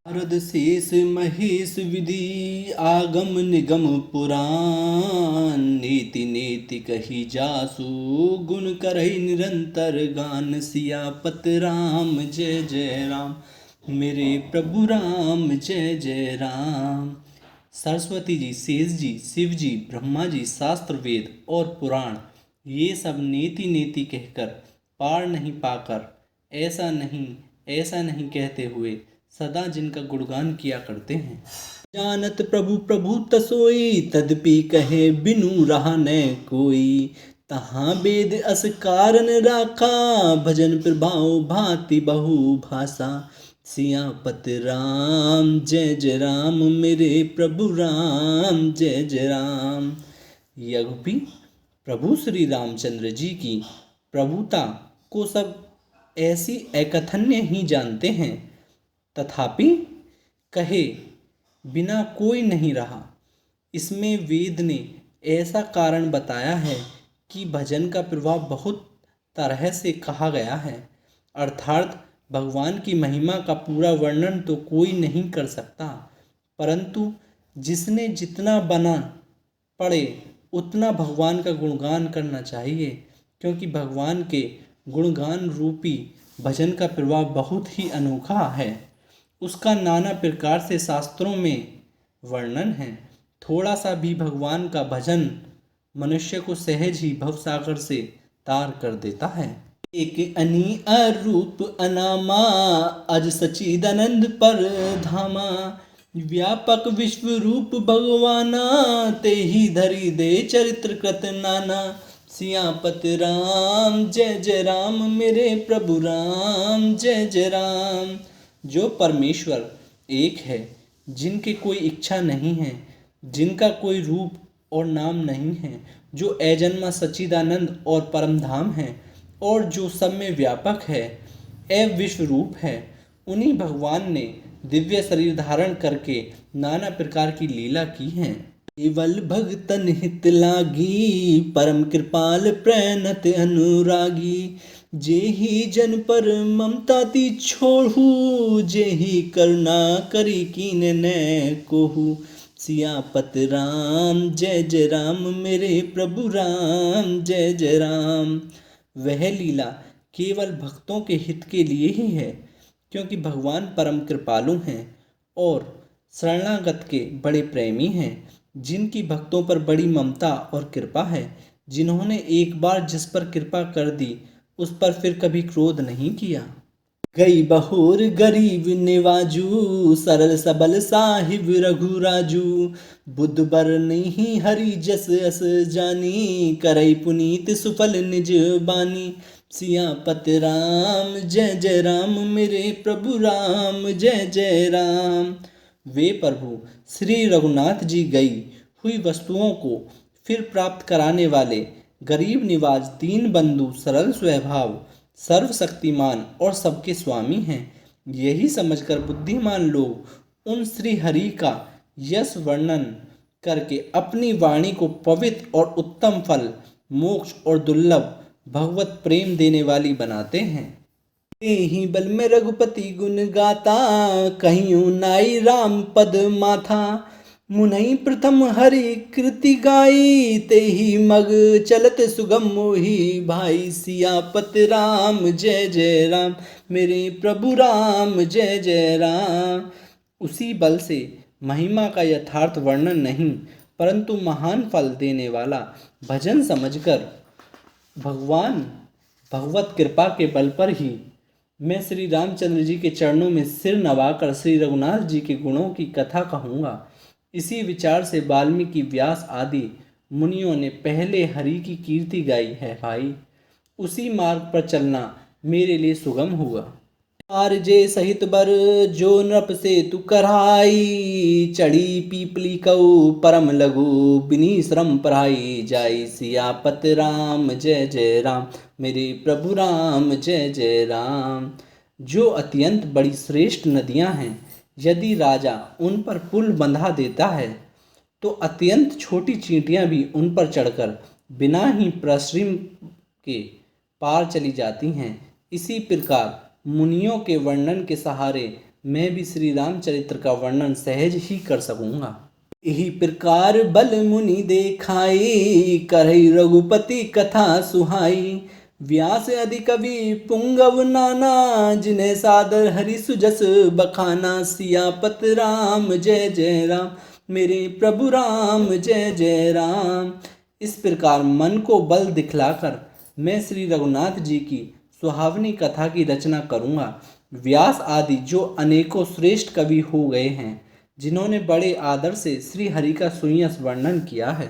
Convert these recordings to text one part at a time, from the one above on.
नारद शेष महेश विधि आगम निगम पुराण नीति नीति कही जासु गुण करहि निरंतर गान सियापत राम जय जय राम मेरे प्रभु राम जय जय राम। सरस्वती जी, शेष जी, शिव जी, ब्रह्मा जी शास्त्र वेद और पुराण ये सब नीति नीति कहकर पार नहीं पाकर ऐसा नहीं कहते हुए सदा जिनका गुणगान किया करते हैं। जानत प्रभु प्रभु तसोई तदपि कहे बिनु रहा न कोई तहाँ वेद अस कारण राखा भजन प्रभाव भांति बहु भाषा सियापत राम जय जय राम मेरे प्रभु राम जय जय राम। यद्यपि प्रभु श्री रामचंद्र जी की प्रभुता को सब ऐसी अकथन्य ही जानते हैं, तथापि कहे बिना कोई नहीं रहा। इसमें वेद ने ऐसा कारण बताया है कि भजन का प्रभाव बहुत तरह से कहा गया है, अर्थात भगवान की महिमा का पूरा वर्णन तो कोई नहीं कर सकता, परंतु जिसने जितना बना पड़े उतना भगवान का गुणगान करना चाहिए, क्योंकि भगवान के गुणगान रूपी भजन का प्रभाव बहुत ही अनोखा है। उसका नाना प्रकार से शास्त्रों में वर्णन है। थोड़ा सा भी भगवान का भजन मनुष्य को सहज ही भवसागर से तार कर देता है। एक अनी अरूप अनामा अज सचिदानंद पर धामा व्यापक विश्व रूप भगवाना ते ही धरी दे चरित्र कृत नाना सियापत राम जय जय राम मेरे प्रभु राम जय जय राम। जो परमेश्वर एक है, जिनके कोई इच्छा नहीं है, जिनका कोई रूप और नाम नहीं है, जो अजन्मा सच्चिदानंद और परमधाम है और जो सब में व्यापक है, विश्व रूप है, उन्हीं भगवान ने दिव्य शरीर धारण करके नाना प्रकार की लीला की है। केवल भगतन हित लागी परम कृपाल प्रणत अनुरागी जेहि जन पर ममता ती छोड़ू जेहि करुणा करी कीन न कोहू सियापत राम जय जय राम मेरे प्रभु राम जय जय राम। वह लीला केवल भक्तों के हित के लिए ही है, क्योंकि भगवान परम कृपालु हैं और शरणागत के बड़े प्रेमी हैं, जिनकी भक्तों पर बड़ी ममता और कृपा है। जिन्होंने एक बार जिस पर कृपा कर दी उस पर फिर कभी क्रोध नहीं किया। गई बहोर गरीब निवाजू सरल सबल साहिब रघुराजू बुद्ध बर नहीं हरि जस अस जानी करई पुनीत सुफल निज बानी सियापत राम जय जय राम मेरे प्रभु राम जय जय राम। वे प्रभु श्री रघुनाथ जी गई हुई वस्तुओं को फिर प्राप्त कराने वाले गरीब निवाज दीन बंधु सरल स्वभाव सर्वशक्तिमान और सबके स्वामी हैं। यही समझकर बुद्धिमान लोग उन श्री हरि का यश वर्णन करके अपनी वाणी को पवित्र और उत्तम फल मोक्ष और दुर्लभ भगवत प्रेम देने वाली बनाते हैं। ही बल में रघुपति गुण गाता कहीं नाई राम पद माथा मुनई प्रथम हरि कृति गाई ते ही मग चलत सुगम मोही भाई सियापत राम जय जय राम मेरे प्रभु राम जय जय राम। उसी बल से महिमा का यथार्थ वर्णन नहीं, परंतु महान फल देने वाला भजन समझकर भगवत कृपा के बल पर ही मैं श्री रामचंद्र जी के चरणों में सिर नवाकर श्री रघुनाथ जी के गुणों की कथा कहूँगा। इसी विचार से वाल्मीकि व्यास आदि मुनियों ने पहले हरि की कीर्ति गाई है भाई। उसी मार्ग पर चलना मेरे लिए सुगम हुआ। आरजे सहित बर जो नृप से तु कराई चढ़ी पीपली कऊ परम लघु बिनी श्रम पढ़ाई जाई सियापत राम जय जय राम मेरे प्रभु राम जय जय राम। जो अत्यंत बड़ी श्रेष्ठ नदियां हैं, यदि राजा उन पर पुल बंधा देता है तो अत्यंत छोटी चींटियां भी उन पर चढ़कर बिना ही परिश्रम के पार चली जाती हैं। इसी प्रकार मुनियों के वर्णन के सहारे मैं भी श्री रामचरित्र का वर्णन सहज ही कर सकूंगा। यही प्रकार बल मुनि देखाई, करई रघुपति कथा सुहाई। व्यास आदि कवि पुंगव नाना, जिन्हें सादर हरि सुजस बखाना। सियापत राम जय जय राम, मेरे प्रभु राम जय जय राम। इस प्रकार मन को बल दिखलाकर मैं श्री रघुनाथ जी की सुहावनी कथा की रचना करूँगा। व्यास आदि जो अनेकों श्रेष्ठ कवि हो गए हैं, जिन्होंने बड़े आदर से श्री हरि का सुयस वर्णन किया है।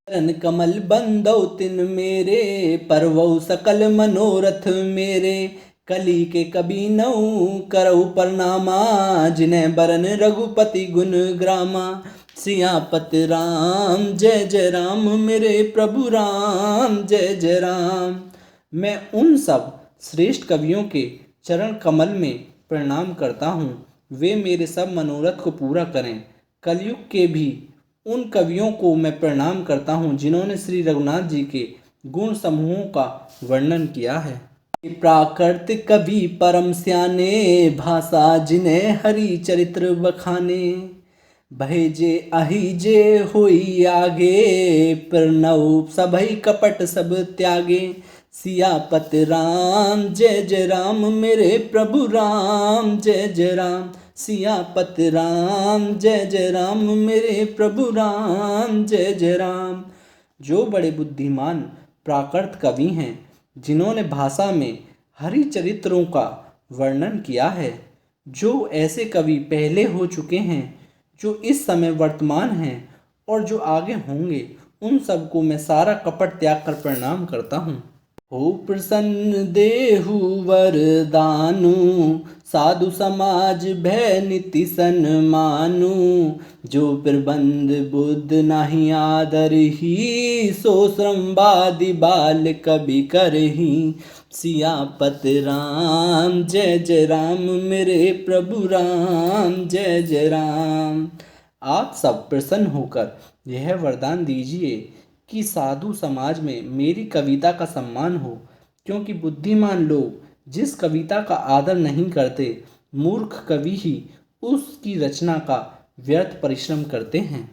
चरण कमल बंदौ तिन मेरे, परवौ सकल मनोरथ मेरे। कली के कबि नऊ करऊ प्रणामा, जिन्हें बरन रघुपति गुण ग्रामा। सियापत राम जय जय राम, मेरे प्रभु राम जय जय राम। मैं उन सब श्रेष्ठ कवियों के चरण कमल में प्रणाम करता हूँ, वे मेरे सब मनोरथ को पूरा करें। कलयुग के भी उन कवियों को मैं प्रणाम करता हूँ, जिन्होंने श्री रघुनाथ जी के गुण समूहों का वर्णन किया है। प्राकृत कवि परम स्याने, भाषा जिन्हें हरि चरित्र बखाने। भयजे अहिजे होई आगे, प्रणव सभई कपट सब त्यागे। सियापत राम जय जय राम, मेरे प्रभु राम जय जय राम। सियापत राम जय जय राम, मेरे प्रभु राम जय जय राम। जो बड़े बुद्धिमान प्राकृत कवि हैं, जिन्होंने भाषा में हरि चरित्रों का वर्णन किया है। जो ऐसे कवि पहले हो चुके हैं, जो इस समय वर्तमान हैं और जो आगे होंगे, उन सबको मैं सारा कपट त्याग कर प्रणाम करता हूँ। हो प्रसन्न देहु वरदानु, साधु समाज भय नीति सन्मानु। जो प्रबंध बुद्ध नहीं आदर ही, सो श्रमवादी बाल कवि करही। सियापत राम जय जय राम, मेरे प्रभु राम जय जय राम। आप सब प्रसन्न होकर यह वरदान दीजिए कि साधु समाज में मेरी कविता का सम्मान हो, क्योंकि बुद्धिमान लोग जिस कविता का आदर नहीं करते, मूर्ख कवि ही उसकी रचना का व्यर्थ परिश्रम करते हैं।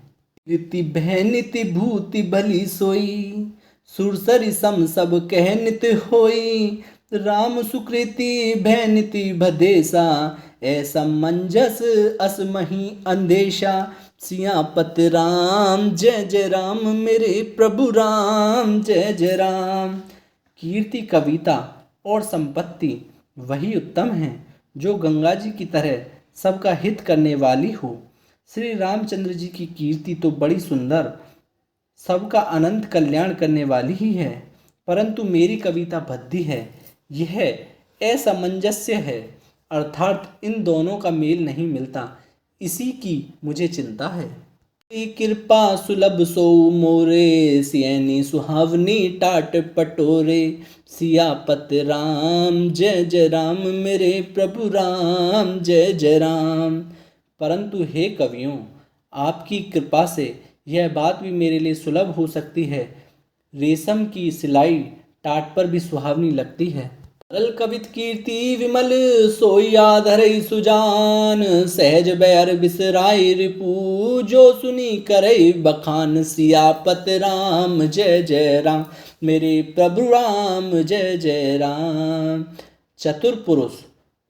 रीति भैनिति भूति भली सोई, सुरसरी सम सब कहनित होई। राम सुकृति भैनिति भदेसा, ऐसा मंजस असमही अंदेशा। सियापत राम जय जय राम, मेरे प्रभु राम जय जय राम। कीर्ति कविता और संपत्ति वही उत्तम है, जो गंगा जी की तरह सबका हित करने वाली हो। श्री रामचंद्र जी की कीर्ति तो बड़ी सुंदर, सबका अनंत कल्याण करने वाली ही है, परंतु मेरी कविता भद्दी है। यह असमंजस्य है, अर्थात इन दोनों का मेल नहीं मिलता, इसी की मुझे चिंता है। कृपा सुलभ सो मोरे, सियनी सुहावनी टाट पटोरे। सियापत राम जय जय राम, मेरे प्रभु राम जय जय राम। परंतु हे कवियों, आपकी कृपा से यह बात भी मेरे लिए सुलभ हो सकती है। रेशम की सिलाई टाट पर भी सुहावनी लगती है। सरल कवित कीर्ति विमल, सोई आधरई सुजान। सहज बैर बिसराई रिपू, जो सुनी करई बखान। सियापत राम जय जय राम, मेरे प्रभु राम जय जय राम। चतुर पुरुष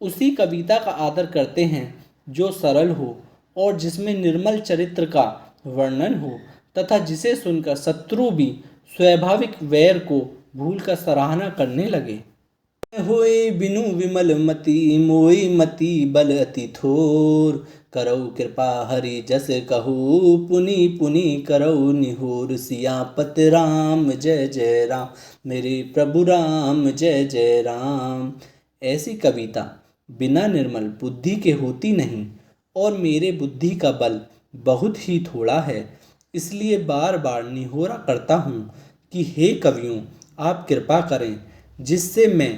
उसी कविता का आदर करते हैं जो सरल हो और जिसमें निर्मल चरित्र का वर्णन हो, तथा जिसे सुनकर शत्रु भी स्वाभाविक वैर को भूलकर सराहना करने लगे। होए बिनु विमल मति, मोई मति बल अति थोर। करऊ कृपा हरि जस कहू, पुनि पुनि करऊ निहोर। सियापत राम जय जय राम, मेरे प्रभु राम जय जय राम। ऐसी कविता बिना निर्मल बुद्धि के होती नहीं, और मेरे बुद्धि का बल बहुत ही थोड़ा है, इसलिए बार बार निहोरा करता हूँ कि हे कवियों, आप कृपा करें, जिससे मैं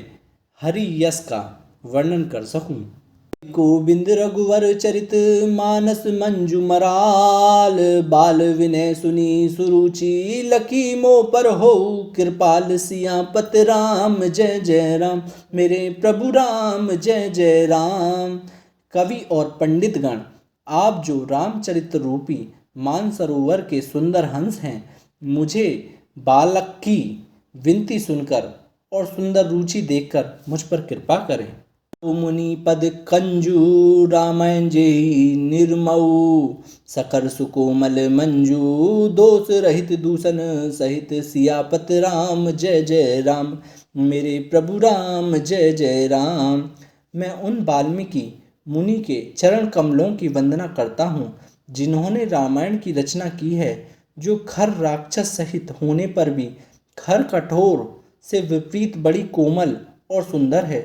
हरि यश का वर्णन कर सकूं। गोविंद रघुवर चरित मानस मंजू मराल। बाल विनय सुनी सुरुचि, लकी मो पर हो कृपाल। सियापत राम जय जय राम, मेरे प्रभु राम जय जय राम। कवि और पंडितगण, आप जो रामचरित्र रूपी मानसरोवर के सुंदर हंस हैं, मुझे बालक की विनती सुनकर और सुंदर रुचि देखकर मुझ पर कृपा करें। मुनि पद कंजू रामायण जेहि निर्मऊ, सकर सुकोमल मंजू दोष रहित दूषण सहित, सियापत राम जय जय राम, मेरे प्रभु राम जय जय राम। मैं उन वाल्मीकि मुनि के चरण कमलों की वंदना करता हूँ जिन्होंने रामायण की रचना की है, जो खर राक्षस सहित होने पर भी खर कठोर से विपरीत बड़ी कोमल और सुंदर है,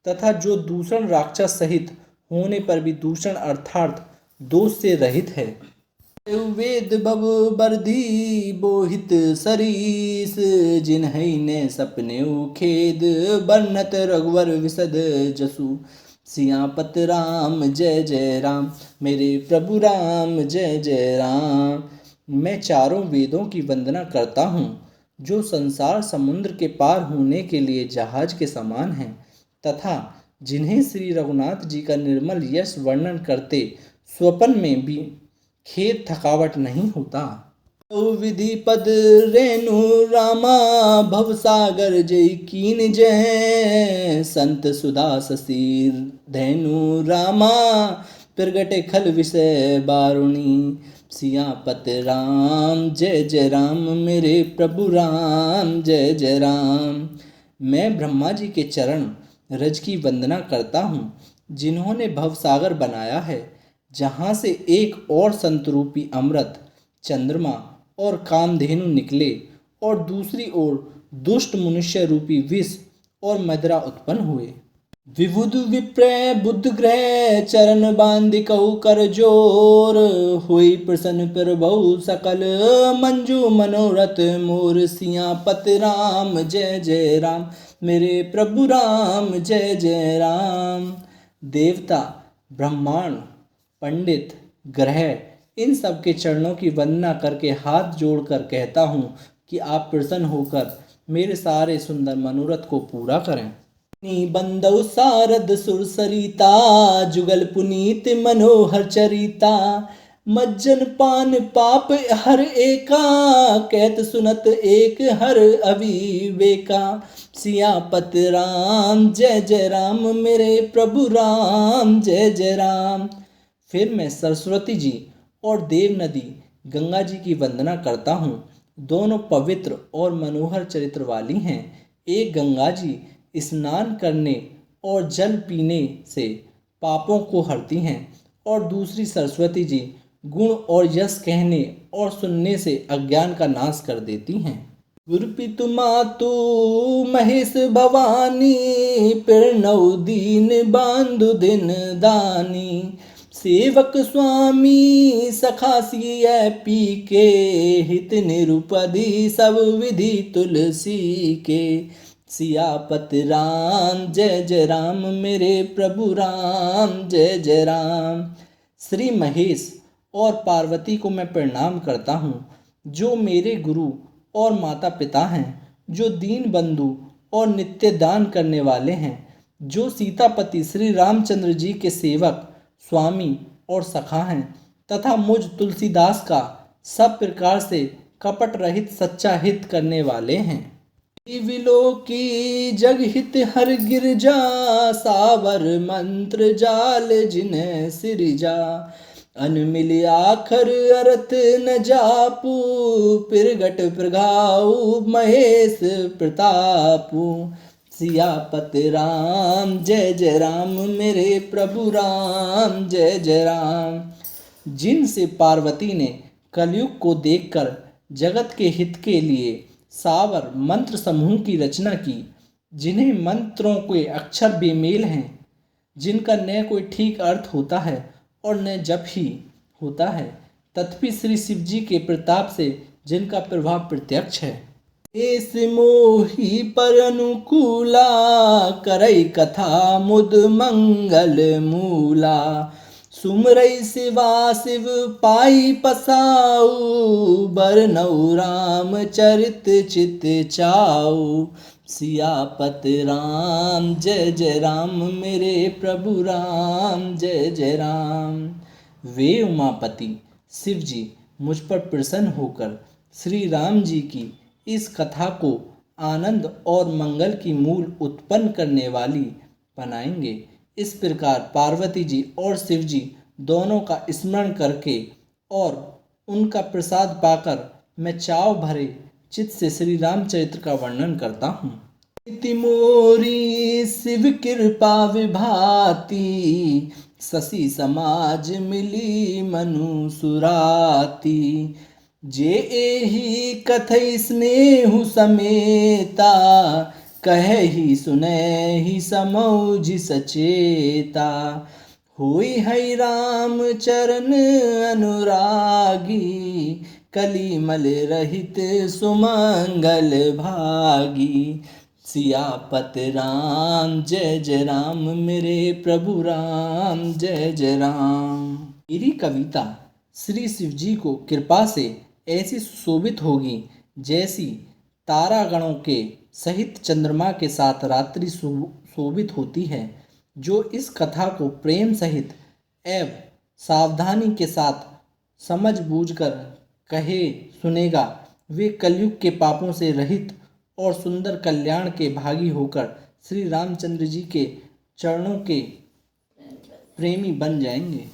तथा जो दूषण राक्षस सहित होने पर भी दूषण अर्थात दोष से रहित है। वेद बब बरधी बोहित सरीस, जिन्है ने सपने खेद बरनत रघुवर विशद जसु, सियापत राम जय जय राम, मेरे प्रभु राम जय जय राम। मैं चारों वेदों की वंदना करता हूँ जो संसार समुद्र के पार होने के लिए जहाज के समान हैं, तथा जिन्हें श्री रघुनाथ जी का निर्मल यश वर्णन करते स्वप्न में भी खेद थकावट नहीं होता। विधि पद रेणु रामा, भवसागर जय कीन जय, संत सुधा ससीर धैनु रामा, प्रगटे खल विषय बारुणी, सियापत राम जय जय राम, मेरे प्रभु राम जय जय राम। मैं ब्रह्मा जी के चरण रज की वंदना करता हूँ जिन्होंने भवसागर बनाया है, जहाँ से एक और संतरूपी अमृत चंद्रमा और कामधेनु निकले और दूसरी ओर दुष्ट मनुष्य रूपी विष और मदिरा उत्पन्न हुए। विबुध विप्रय बुद्ध ग्रह चरण बांधिकहु कर जोर, हुई प्रसन्न प्रभु सकल मंजू मनोरथ मोर, सियापत राम जय जय राम, मेरे प्रभु राम जय जय राम। देवता, ब्रह्मांड, पंडित, ग्रह, इन सब के चरणों की वंदना करके हाथ जोड़कर कहता हूँ कि आप प्रसन्न होकर मेरे सारे सुंदर मनोरथ को पूरा करें। बंदौ सारद सुर सरिता, जुगल पुनीत मनोहर चरिता, मज्जन पान पाप हर एका, कहत सुनत एक हर अविवेका, सियापत राम जय जय राम, मेरे प्रभु राम जय जय राम। फिर मैं सरस्वती जी और देव नदी गंगा जी की वंदना करता हूँ। दोनों पवित्र और मनोहर चरित्र वाली हैं। एक गंगा जी स्नान करने और जल पीने से पापों को हरती हैं और दूसरी सरस्वती जी गुण और यश कहने और सुनने से अज्ञान का नाश कर देती हैं। गुरुपितु मातु महेश भवानी, पिरणौ दीन बांधु दिन दानी, सेवक स्वामी सखा सिय पी के, हित निरुपधि सब विधि तुलसी के, सियापत राम जय जय राम, मेरे प्रभु राम जय जय राम। श्री महेश और पार्वती को मैं प्रणाम करता हूँ, जो मेरे गुरु और माता पिता हैं, जो दीन बंधु और नित्य दान करने वाले हैं, जो सीतापति श्री रामचंद्र जी के सेवक, स्वामी और सखा हैं, तथा मुझ तुलसीदास का सब प्रकार से कपट रहित सच्चा हित करने वाले हैं। विलो की जग हित हर गिरजा, सावर मंत्र जाल जिन्हें सिरजा, अनमिल आखर अर्थ न जापू, प्रगट प्रघाऊ महेश प्रतापू, सियापत राम जय जय राम, मेरे प्रभु राम जय जय राम। जिनसे पार्वती ने कलयुग को देखकर जगत के हित के लिए सावर मंत्र समूह की रचना की, जिन्हें मंत्रों के अक्षर बेमेल हैं, जिनका न कोई ठीक अर्थ होता है और न जप ही होता है, तथापि श्री शिव जी के प्रताप से जिनका प्रभाव प्रत्यक्ष है। एस मोही पर अनुकूला, करई कथा मुद मंगल मूला, सुमरई शिवा शिव पाई पसाऊ, बरनऊ राम चरित चित चाऊ, सियापत राम जय जय राम, मेरे प्रभु राम जय जय राम। वे उमापति शिव जी मुझ पर प्रसन्न होकर श्री राम जी की इस कथा को आनंद और मंगल की मूल उत्पन्न करने वाली बनाएंगे। इस प्रकार पार्वती जी और शिव जी दोनों का स्मरण करके और उनका प्रसाद पाकर मैं चाव भरे चित्त से श्री रामचरित्र का वर्णन करता हूँ। इति मोरी शिव कृपा विभाति, शशि समाज मिली मनु सुराती। जे एहि कथई स्नेहु समेता, कहे सुने ही समौझ सचेता। होई है राम चरण अनुरागी, कलिमल रहित सुमंगल भागी। सियापत राम जय जय राम, मेरे प्रभु राम जय जय राम। मेरी कविता श्री शिव जी को कृपा से ऐसी सुशोभित होगी जैसी तारागणों के सहित चंद्रमा के साथ रात्रि शोभित होती है। जो इस कथा को प्रेम सहित एवं सावधानी के साथ समझ बूझकर कहे सुनेगा, वे कलयुग के पापों से रहित और सुंदर कल्याण के भागी होकर श्री रामचंद्र जी के चरणों के प्रेमी बन जाएंगे।